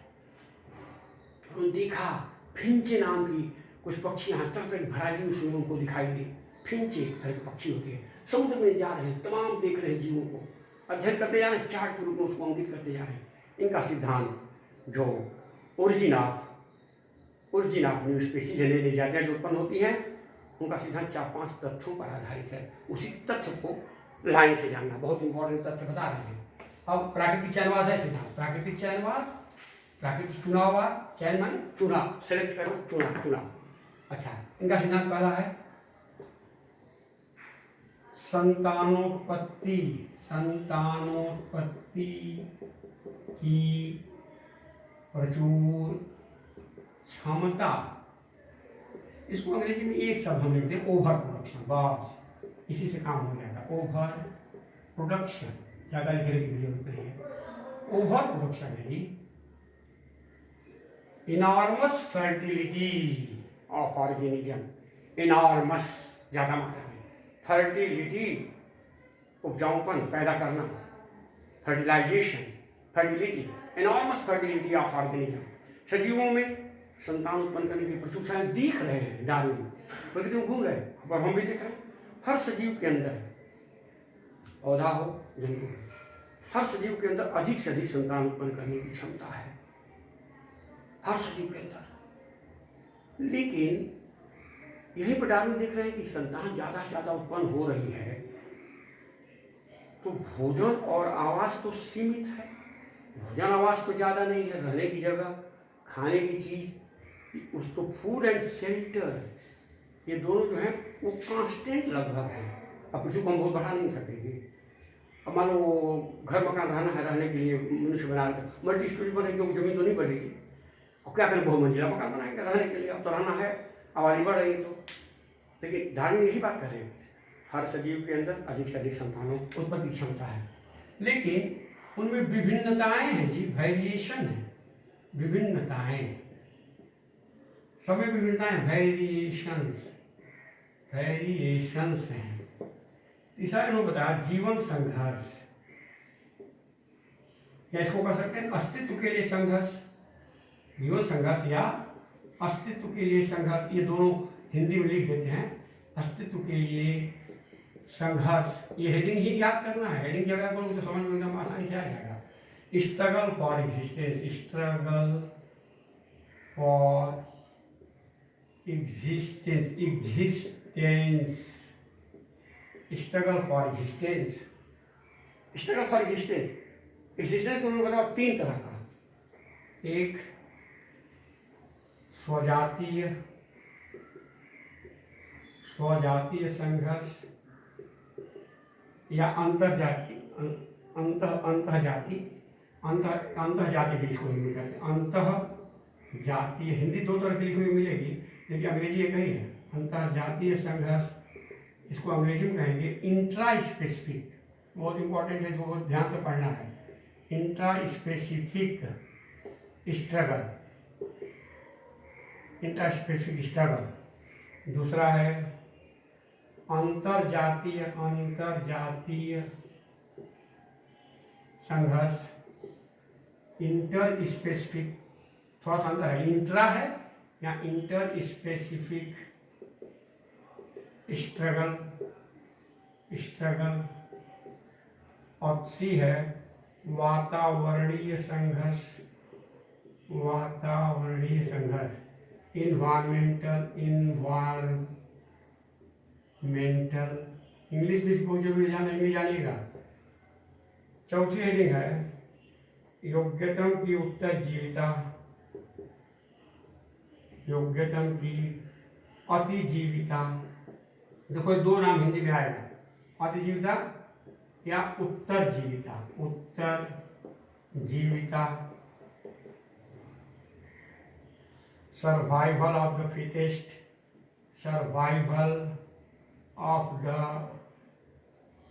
उन्होंने देखा फिंचे नाम की कुछ पक्षियाँ, तरह तरह की वैरायटी उसमें उनको दिखाई दी। फिंचे एक तरह के पक्षी होते हैं, समुद्र में जा रहे हैं, तमाम देख रहे हैं जीवों को, अध्ययन करते जा रहे हैं, चार्ट के रूप में उसको अंकित करते जा रहे हैं। इनका सिद्धांत जो ओरिजिन ऑफ न्यू स्पीसीज, नई जातियाँ जो उत्पन्न होती हैं, उनका सिद्धांत 4-5 तथ्यों पर आधारित है। उसी तथ्य को लाइन से जानना, बहुत इंपॉर्टेंट तथ्य बता रहे हैं। अब प्राकृतिक चयनवाद है सिद्धांत, प्राकृतिक चयनवाद, प्राकृतिक चुनाववाद, चयन माने चुनाव, सेलेक्ट करो, चुनाव। अच्छा, इनका सिद्धांत पहला है संतानोत्पत्ति की प्रचुर क्षमता। इसको अंग्रेजी में एक शब्द हम लिखते हैं, ओवर प्रोडक्शन। बस इसी से काम हो जाएगा, ओवर प्रोडक्शन, ज़्यादा लिखने की जरूरत नहीं है। ओवर प्रोडक्शन है जी enormous fertility of organism, enormous ज़्यादा मात्रा में, फर्टिलिटी उपजाऊपन पैदा करना, fertilisation, fertility, enormous fertility of organism. सजीवों में संतान उत्पन्न करने की प्रचुरता दिख रहे हैं, डार्विन प्रकृति में घूम रहे हैं, और हम भी देख रहे हैं। हर सजीव के अंदर, पौधा हो जंतु हो, हर सजीव के अंदर अधिक से अधिक संतान उत्पन्न करने की क्षमता है, हर सजीव के अंदर। लेकिन यही पर डार्विन देख रहे हैं कि संतान ज़्यादा से ज़्यादा उत्पन्न हो रही है, तो भोजन और आवास तो सीमित है। भोजन आवास तो ज़्यादा नहीं है, रहने की जगह, खाने की चीज़, उसको फूड एंड शेल्टर, ये दोनों जो है वो कांस्टेंट लगभग है। अब पृथ्वी को हम बहुत बढ़ा नहीं सकेंगे। अब मान लो घर मकान रहना है, रहने के लिए मनुष्य बना रहे, मल्टी स्टोरी बनेगी, जमीन तो नहीं बढ़ेगी। अब क्या करें, बहुमंजिला मकान बनाएंगे रहने के लिए, अब तो रहना है, आबादी बढ़ रही है तो। लेकिन धार्मिक यही बात कर रहे हैं, हर सजीव के अंदर अधिक से अधिक संतानों उत्पत्ति क्षमता है, लेकिन उनमें विभिन्नताएं हैं जी, वेरिएशन है, विभिन्नताएं, समय विभिन्नताएं, वेरिएशंस हैं। तीसरा इन्होंने बताया जीवन संघर्ष, या इसको कह सकते हैं अस्तित्व के लिए संघर्ष, जीवन संघर्ष या अस्तित्व के लिए संघर्ष, ये दोनों हिंदी में लिख देते हैं, अस्तित्व के लिए संघर्ष। ये हेडिंग ही याद करना है, हेडिंग जगह करोगे तो समझ में एकदम आसानी से आ जाएगा। Struggle for existence, struggle for existence, struggle for existence, struggle for existence. Existence को उन्होंने बताया 3 तरह का, एक स्वजातीय संघर्ष या अंतरजातीय भी इसको हिंदी कहते हैं, अंतःजातीय। हिंदी 2 तरह की लिखी हुई मिलेगी, लेकिन अंग्रेजी एक ही है, अंतर्जातीय संघर्ष। इसको अंग्रेजी में कहेंगे इंट्रा स्पेसिफिक, बहुत इंपॉर्टेंट है, इसको ध्यान से पढ़ना है। Intra specific struggle. दूसरा है अंतर्जातीय संघर्ष, इंटर स्पेसिफिक, थोड़ा सा अंतर है, इंट्रा है या इंटर स्पेसिफिक स्ट्रगल। और सी है वातावरणीय संघर्ष। इन्वायरमेंटल, इंग्लिश भी बहुत जरूरी जाना, इंग्लिश जानिएगा। चौथी हेडिंग है योग्यतम की उत्तरजीविता, योग्यतम की अतिजीविता। देखो दो नाम हिंदी में आएगा, अतिजीविता या उत्तरजीविता। उत्तरजीविता, survival of the fittest, survival of the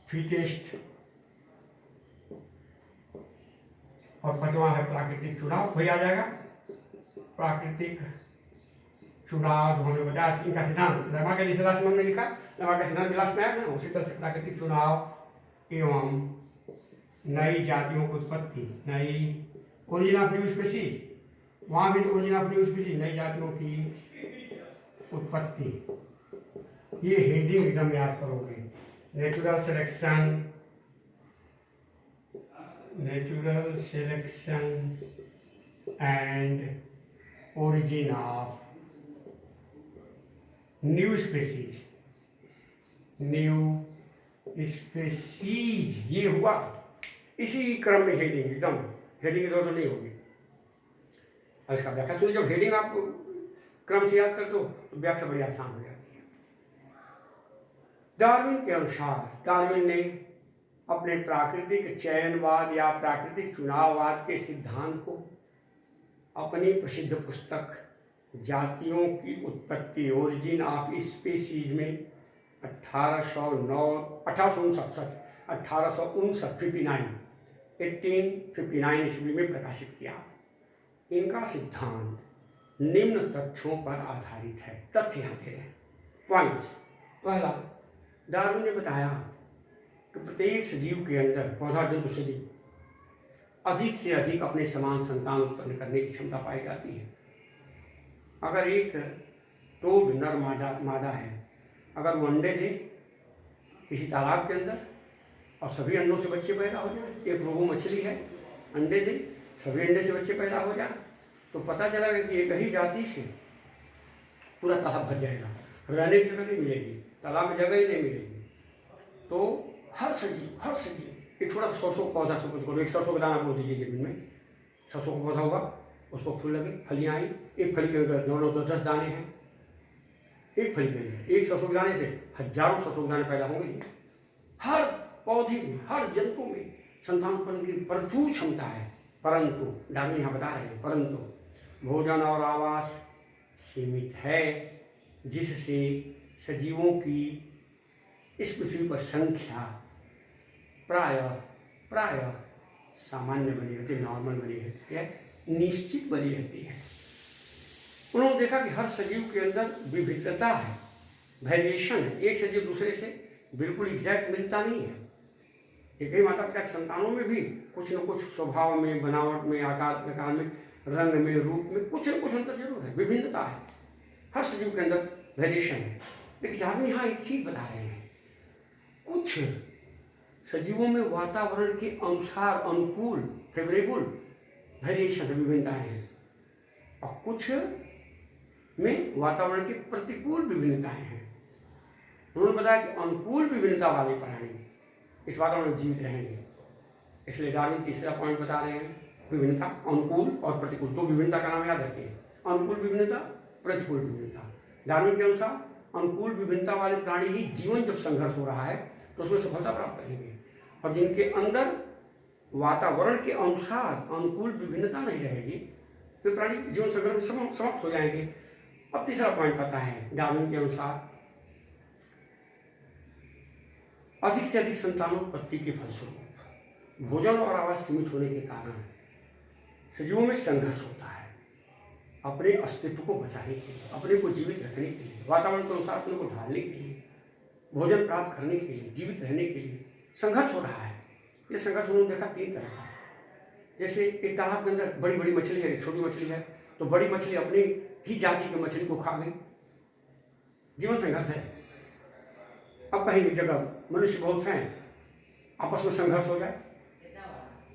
fittest. और पांचवा है प्राकृतिक चुनाव, वही आ जाएगा प्राकृतिक चुनाव। जो हमें बताया इनका सिद्धांत लेमा के जिस लास्ट में हमने लिखा, लेमा का सिद्धांत लास्ट में आया ना, उसी तरह से प्राकृतिक चुनाव एवं नई जातियों की उत्पत्ति, नई ओरिजिन ऑफ न्यू स्पीशीज, वहाँ भी ओरिजिन ऑफ न्यू स्पीशीज, नई जातियों की उत्पत्ति। ये हेडिंग एकदम याद करोगे। Natural selection, natural selection and origin of new species, new species, ये हुआ इसी क्रम में हेडिंग, एकदम हेडिंग की जरूरत नहीं होगी। और इसका व्याख्या सुनिए, जब हेडिंग आप क्रम से याद करते हो तो व्याख्या बड़ी आसान हो जाती है। डार्विन के अनुसार, डार्विन ने अपने प्राकृतिक चयनवाद या प्राकृतिक चुनाववाद के सिद्धांत को अपनी प्रसिद्ध पुस्तक जातियों की उत्पत्ति, ओरिजिन ऑफ स्पीशीज में 1859 ईस्वी में प्रकाशित किया। इनका सिद्धांत निम्न तथ्यों पर आधारित है। तथ्य यहाँ दे रहे हैं, पॉइंट्स। पहला, डार्विन ने बताया कि प्रत्येक सजीव के अंदर, पौधा जंतु सजीव, अधिक से अधिक अपने समान संतान उत्पन्न करने की क्षमता पाई जाती है। अगर एक टोड नर मादा है, अगर वो अंडे दे किसी तालाब के अंदर और सभी अंडों से बच्चे पैदा हो जाए, एक रोहू मछली है, अंडे दे, सभी अंडे से बच्चे पैदा हो जाए, तो पता चला कि एक ही जाति से पूरा तालाब भर जाएगा, रहने की जगह नहीं मिलेगी, तालाब में जगह ही नहीं मिलेगी। तो हर सजीव एक थोड़ा सरसों का पौधा सपोज करो, एक सरसों का दाना बो दीजिए जमीन में, सरसों का पौधा होगा, उसको फूल लगे, फलियाँ आई, एक फली के अगर 9-10 दाने हैं, एक फली के अंदर एक सरसों के दाने से हजारों सरसों के दाने पैदा होंगे। हर पौधे में, हर जंतु में संतान उत्पन्न की प्रचुर क्षमता है, परंतु डार्विन यहाँ बता रहे हैं, परंतु भोजन और आवास सीमित है, जिससे सजीवों की इस पृथ्वी पर संख्या प्राय सामान्य बनी रहती है, नॉर्मल बनी रहती है, निश्चित बनी रहती है। उन्होंने देखा कि हर सजीव के अंदर विविधता है, वेरिएशन है, एक सजीव दूसरे से बिल्कुल एग्जैक्ट मिलता नहीं है। एक ही माता पिता के संतानों में भी कुछ न कुछ स्वभाव में, बनावट में, आकार प्रकार में, रंग में, रूप में कुछ न कुछ अंतर जरूर है, विभिन्नता है, हर सजीव के अंदर वेरिएशन है। लेकिन डार्विन यहाँ एक चीज बता रहे हैं, कुछ सजीवों में वातावरण के अनुसार अनुकूल, फेवरेबल वेरिएशन है, विभिन्नताएं हैं, और कुछ में वातावरण के प्रतिकूल विभिन्नताएं हैं। उन्होंने बताया कि अनुकूल विभिन्नता वाले प्राणी इस वातावरण में जीवित रहेंगे। इसलिए डार्विन तीसरा पॉइंट बता रहे हैं, विभिन्नता, अनुकूल और प्रतिकूल। तो विभिन्नता का नाम याद रखिए, अनुकूल विभिन्नता, प्रतिकूल विभिन्नता। डार्विन के अनुसार अनुकूल विभिन्नता वाले प्राणी ही जीवन जब संघर्ष हो रहा है तो उसमें सफलता प्राप्त करेंगे, और जिनके अंदर वातावरण के अनुसार अनुकूल विभिन्नता नहीं रहेगी वे प्राणी जीवन संघर्ष में समाप्त हो जाएंगे। अब तीसरा पॉइंट आता है, डार्विन के अनुसार अधिक से अधिक संतानोत्पत्ति के फलस्वरूप भोजन और आवास सीमित होने के कारण सजीवों में संघर्ष होता है, अपने अस्तित्व को बचाने के लिए, अपने को जीवित रखने के लिए, वातावरण के अनुसार अपने को ढालने के लिए, भोजन प्राप्त करने के लिए, जीवित रहने के लिए संघर्ष हो रहा है। ये संघर्ष उन्होंने देखा 3 तरह का। जैसे एक तालाब के अंदर बड़ी बड़ी मछली है, एक छोटी मछली है, तो बड़ी मछली अपनी ही जाति की मछली को खा गई, जीवन संघर्ष है। अब कहीं एक जगह मनुष्य बहुत हैं, आपस में संघर्ष हो जाए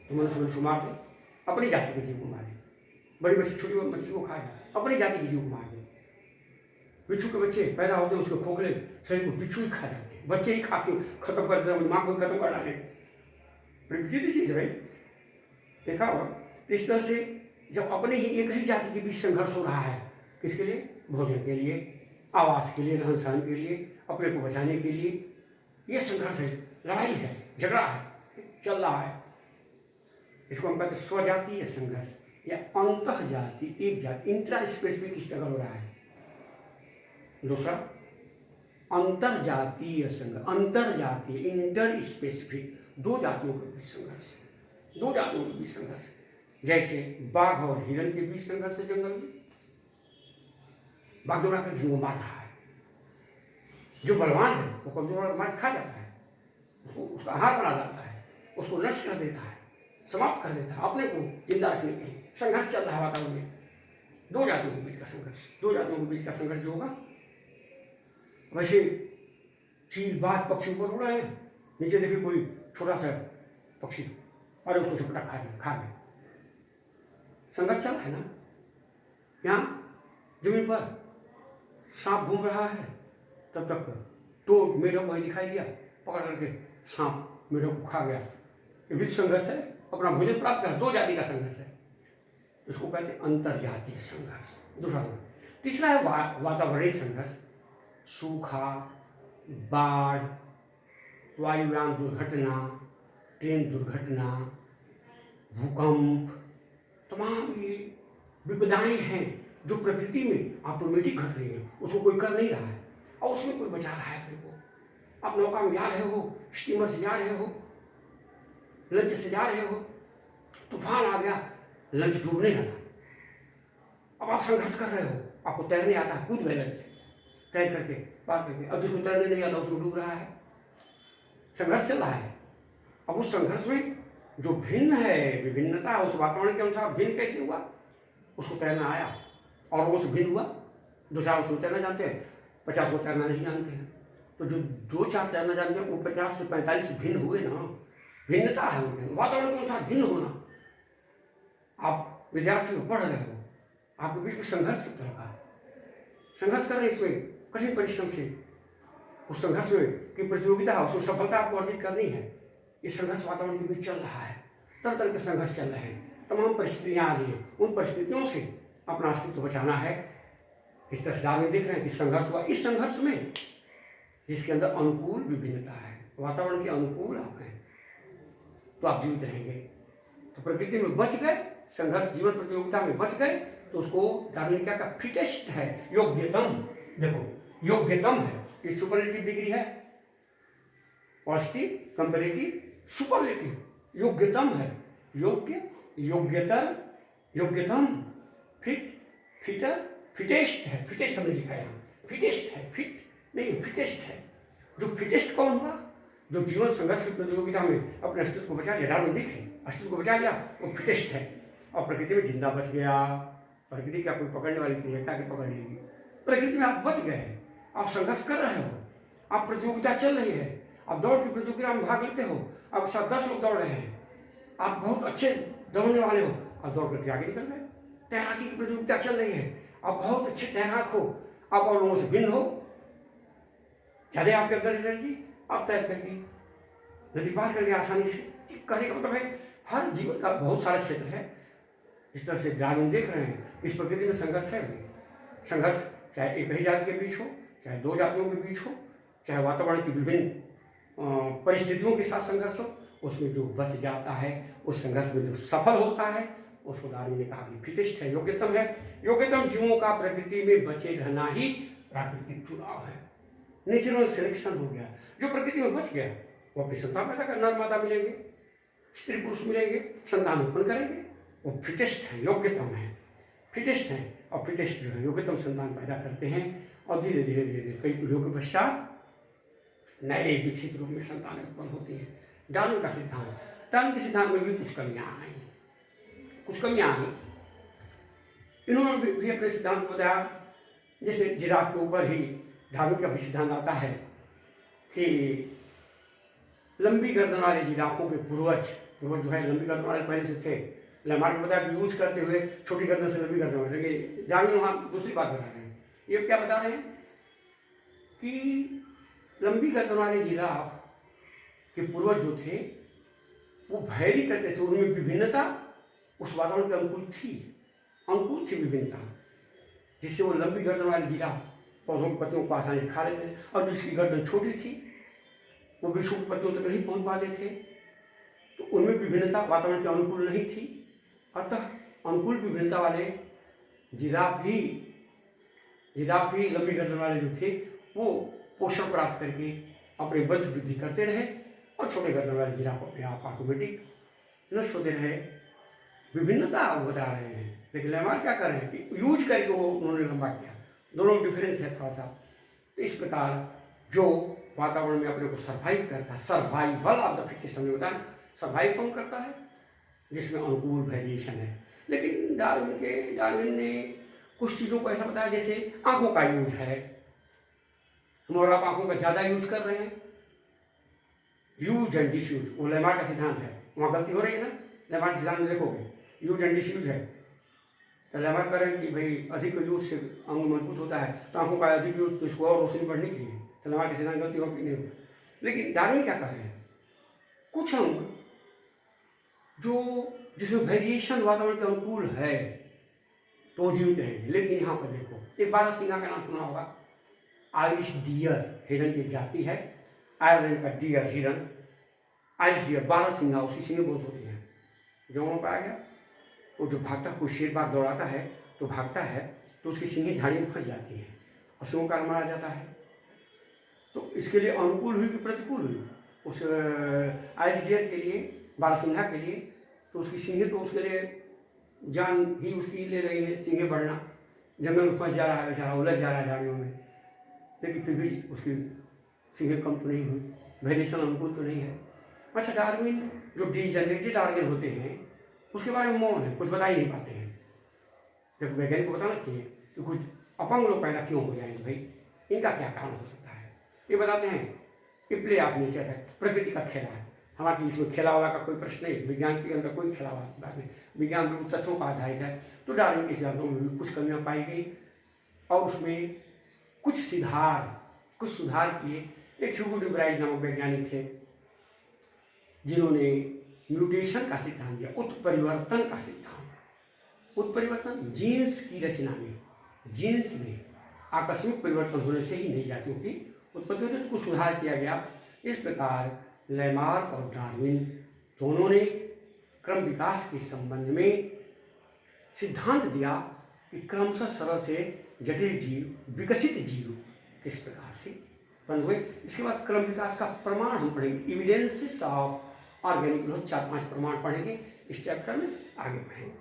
तो मनुष्य मार दे, अपनी जाति के जीव को मारे, बड़ी मछली छोटी मछली को खा जाए, अपनी जाति के जीव को मार दे, बिच्छू के बच्चे पैदा होते हैं, उसके खोखले शरीर को बिच्छू ही खा जाते हैं, बच्चे ही खा के खत्म कर देते हैं, माँ को ही खत्म कर डाले। बड़ी विचित्र चीज़ है भाई, देखा होगा। तो इस तरह से जब अपने ही एक ही जाति के बीच संघर्ष हो रहा है, किसके लिए? भोजन के लिए, आवास के लिए, रहन सहन के लिए, अपने को बचाने के लिए, ये संघर्ष है, लड़ाई है, झगड़ा है, चल रहा है। इसको हम कहते हैं स्वजातीय संघर्ष या अंतः जाति, एक जाति, इंट्रा स्पेसिफिक स्ट्रगल हो रहा है। दूसरा अंतर जातीय संघर्ष, अंतर जातीय, इंटर स्पेसिफिक, दो जातियों के बीच संघर्ष, दो जातियों के बीच संघर्ष। जैसे बाघ और हिरण के बीच संघर्ष है जंगल में, बाघ दौड़ा कर हिरण को मार रहा है, जो बलवान है वो कमजोर मार खा जाता है, उसका आहार बना जाता है, उसको नष्ट कर देता है, समाप्त कर देता है, अपने को जिंदा रखने के लिए संघर्ष चल रहा है वातावरण में। दो जातियों के बीच का संघर्ष, दो जातियों के बीच का संघर्ष जो होगा। वैसे चील बाघ पक्षी ऊपर उड़ रहे हैं, नीचे देखिए कोई छोटा सा पक्षी, अरे उसको झपटा खा गया, संघर्ष चल रहा है ना। यहाँ जमीन पर सांप घूम रहा है, तब तक तो मेढक वहीं दिखाई दिया, पकड़ करके सांप मेढक को खा गया। ये भी संघर्ष है, अपना भोजन प्राप्त कर, दो जाति का संघर्ष है, इसको कहते हैं अंतर्जातीय संघर्ष। दूसरा तीसरा है वातावरणीय संघर्ष, सूखा, बाढ़, वायुयान दुर्घटना, ट्रेन दुर्घटना, भूकंप, तमाम ये विपदाएं हैं जो प्रकृति में ऑटोमेटिक घट रही हैं, उसको कोई कर नहीं रहा है और उसमें कोई बचा रहा है अपने को। आप नौका में जा रहे हो, स्टीमर से जा रहे हो, लंच से जा रहे हो, तूफान आ गया, लंच डूबने लगा, अब आप संघर्ष कर रहे हो, आपको तैरने आता है, कूद गए लंच से, तैर करके पार करके, अब जिसको तैरने नहीं आता उसको डूब रहा है, संघर्ष चल रहा है। अब उस संघर्ष में जो भिन्न है, विभिन्नता है, उस वातावरण के अनुसार भिन्न कैसे हुआ, उसको तैरना आया और वो से भिन्न हुआ। दो चार उसको तैरना जानते हैं, 50 को तैरना नहीं जानते हैं, तो जो दो चार तैरना जानते हैं वो 50 से 45 भिन्न हुए ना, भिन्नता है उनके वातावरण के अनुसार भिन्न होना। आप विद्यार्थी पढ़ रहे हो, आपके बीच में संघर्ष एक तरह का संघर्ष कर रहे हैं, इसमें कठिन परिश्रम से उस संघर्ष में की प्रतियोगिता, उसमें सफलता आपको अर्जित करनी है। इस संघर्ष वातावरण के बीच चल रहा है, तरह तरह के संघर्ष चल रहे हैं, तमाम परिस्थितियाँ आ रही हैं, उन परिस्थितियों से अपना अस्तित्व बचाना है। इस तरह से आप देख रहे हैं कि संघर्ष हुआ, इस संघर्ष में जिसके अंदर अनुकूल विभिन्नता है, वातावरण के अनुकूल आप हैं, तो आप जीवित रहेंगे। तो प्रकृति में बच गए, संघर्ष जीवन प्रतियोगिता में बच गए, तो उसको डार्विन क्या कहा, फिटेस्ट है, योग्यतम। देखो योग्यतम है, ये सुपरलेटिव डिग्री है, पॉजिटिव, कंपैरेटिव, सुपरलेटिव, योग्यतम है, योग्य, योग्यतर, योग्यतम, फिट, फिटर, फिटेस्ट है, फिटेस्ट हमने लिखा है यहाँ, फिटेस्ट है, फिट नहीं, फिटेस्ट है। जो फिटेस्ट कौन हुआ, जो जीवन संघर्ष की प्रतियोगिता में अपने अस्तित्व को बचा लिया, डार्विन देखे अस्तित्व को बचा लिया, वो फिटेस्ट है और प्रकृति में जिंदा बच गया। प्रकृति क्या कोई पकड़ने वाली चीज है क्या कि पकड़ लेगी, प्रकृति में आप बच गए हैं, आप संघर्ष कर रहे हो, आप प्रतियोगिता चल रही है, आप दौड़ की प्रतियोगिता में भाग लेते हो, आपके साथ 10 लोग दौड़ रहे हैं, आप बहुत अच्छे दौड़ने वाले हो, आप दौड़ करके आगे निकल गए। तैराकी की प्रतियोगिता चल रही है, आप बहुत अच्छे तैराक हो, आप और लोगों से भिन्न हो, ज़्यादा आपके अंदर एनर्जी, आप तैर करके नदी पार करके आसानी से। कहने का मतलब है हर जीवन का बहुत सारा क्षेत्र है। इस तरह से ग्रामीण देख रहे हैं, इस प्रकृति में संघर्ष है। संघर्ष चाहे एक ही जाति के बीच हो, चाहे दो जातियों के बीच हो, चाहे वातावरण की विभिन्न परिस्थितियों के साथ संघर्ष हो, उसमें जो बच जाता है, उस संघर्ष में जो सफल होता है, उसको डार्विन ने कहा कि फिटेस्ट है, योग्यतम है। योग्यतम जीवों का प्रकृति में बचे रहना ही प्राकृतिक चुनाव है, नेचुरल सिलेक्शन हो गया। जो प्रकृति में बच गया वो अपनी संतान पैदा कर, नर माता मिलेंगे, स्त्री पुरुष मिलेंगे, संतान उत्पन्न करेंगे, वो फिटेस्ट है, योग्यतम है, फिटेस्ट है। और फिटेस्ट जो है योग्यतम संतान पैदा करते हैं और धीरे धीरे धीरे धीरे कई पीढ़ियों के पश्चात नए विकसित रूप में संतानें उत्पन्न होती हैं। डार्विन का सिद्धांत, डार्विन के सिद्धांत में भी कुछ कमियाँ आई, कुछ कमियाँ आई। इन्होंने भी अपने सिद्धांत को बताया, जैसे जिराफ के ऊपर ही डार्विन का भी सिद्धांत आता है कि लंबी गर्दन वाले जिराफों के पूर्वज जो है लंबी गर्दन वाले पहले से थे। लैमार्क ने बताया कि यूज करते हुए छोटी गर्दन से लंबी गर्दन वाले, लेकिन डार्विन वहाँ दूसरी बात बता रहे हैं। ये क्या बता रहे हैं कि लंबी गर्दन वाले जिराफ के पूर्वज जो थे वो भैरी करते थे, उनमें विभिन्नता उस वातावरण के अनुकूल थी विभिन्नता, जिससे वो लंबी गर्दन वाले जिराफ पौधों की पत्तियों को आसानी से खा लेते थे, और जिसकी गर्दन छोटी थी वो वृक्षों की पत्तियों तक नहीं पहुंच पाते थे, तो उनमें विभिन्नता वातावरण के अनुकूल नहीं थी। अतः अनुकूल विभिन्नता वाले जिराफ भी लंबी गर्दन वाले जो थे वो पोषण प्राप्त करके अपने वंश वृद्धि करते रहे, और छोटे गर्दन वाले जिराफ अपने आप ऑटोमेटिक नष्ट होते रहे। विभिन्नता वो बता रहे हैं, लेकिन लेमार्क क्या कर रहे हैं कि यूज करके वो उन्होंने लंबा किया। दोनों में डिफरेंस है थोड़ा सा। तो इस प्रकार जो वातावरण में अपने को सर्वाइव करता है, सर्वाइवल ऑफ द फिटेस्ट हमने बताया, सर्वाइव कौन करता है, जिसमें अनुकूल वेरिएशन है। लेकिन डार्विन ने कुछ चीज़ों को ऐसा बताया, जैसे आँखों का यूज है, हम और आप आँखों का ज़्यादा यूज कर रहे हैं, यूज एंड डिसयूज, वो लेमार्क का सिद्धांत है। वहाँ गलती हो रही है ना, लेमार्क के सिद्धांत में देखोगे यूज एंड डिसयूज है। तो लेमार्क कर रहे हैं कि भाई अधिक यूज से अंग मजबूत होता है, तो आँखों का अधिक यूज तो इसको और रोशनी बढ़नी चाहिए। तो लेमार्क के सिद्धांत गलती होगी नहीं होगी। लेकिन डार्विन क्या कर रहे हैं, कुछ अंग जो जिसमें वेरिएशन वातावरण के अनुकूल है तो वो जीवित रहेंगे। लेकिन यहाँ पर देखो, एक बारहसिंगा का नाम सुना होगा, आयरिश डियर हिरन की जाति है, आयरलैंड का डियर हिरन, आयरिश डियर बारहसिंगा, उसकी सींगें बहुत होती हैं। जंगलों पर आ गया वो जो भागता, कोई शेर बाघ दौड़ाता है तो भागता है तो उसकी सींगें झाड़ी में फंस जाती हैं और सींगों का मारा जाता है। तो इसके लिए अनुकूल हुई कि प्रतिकूल हुई उस आयरिश डियर के लिए, बारहसिंगा के लिए? तो उसकी सींगें तो उसके लिए जान ही उसकी ले रही है, सींगें बढ़ना, जंगल में फंस जा रहा है बेचारा, उलझ जा रहा है झाड़ियों में, लेकिन फिर भी उसकी सींगें कम तो नहीं हुई, वेरिएशन अनुकूल तो नहीं है। अच्छा, डार्विन जो डीजेनरेटेड ऑर्गन होते हैं उसके बारे में मौन है, कुछ बता ही नहीं पाते हैं। जब वैज्ञानिक को बताना चाहिए कि कुछ अपंग लोग पैदा क्यों हो जाएंगे, भाई इनका क्या कारण हो सकता है। ये बताते हैं कि प्ले ऑफ नेचर है, प्रकृति का खेला है। हालांकि इसमें खेला वाला का कोई प्रश्न नहीं, विज्ञान के अंदर कोई खेला वाला बात नहीं, विज्ञान बिल्कुल तथ्यों पर आधारित है। तो डार्विन के सिद्धांतों में भी कुछ कमियां पाई गई और उसमें कुछ सुधार किए। एक ह्यूगो डी ब्राइज नामक वैज्ञानिक थे जिन्होंने म्यूटेशन का सिद्धांत दिया, उत्परिवर्तन का सिद्धांत। उत्परिवर्तन जीन्स की रचना में, जीन्स में आकस्मिक परिवर्तन होने से ही नई जातियों की उत्पत्ति होती है, तो कुछ सुधार किया गया। इस प्रकार लेमार्क और डार्विन दोनों ने क्रम विकास के संबंध में सिद्धांत दिया कि क्रमशः सरल से जटिल जीव, विकसित जीव किस प्रकार से उत्पन्न हुए। इसके बाद क्रम विकास का प्रमाण हम पढ़ेंगे, एविडेंसेस ऑफ ऑर्गेनिक ग्रोथ, 4-5 प्रमाण पढ़ेंगे इस चैप्टर में, आगे बढ़ेंगे।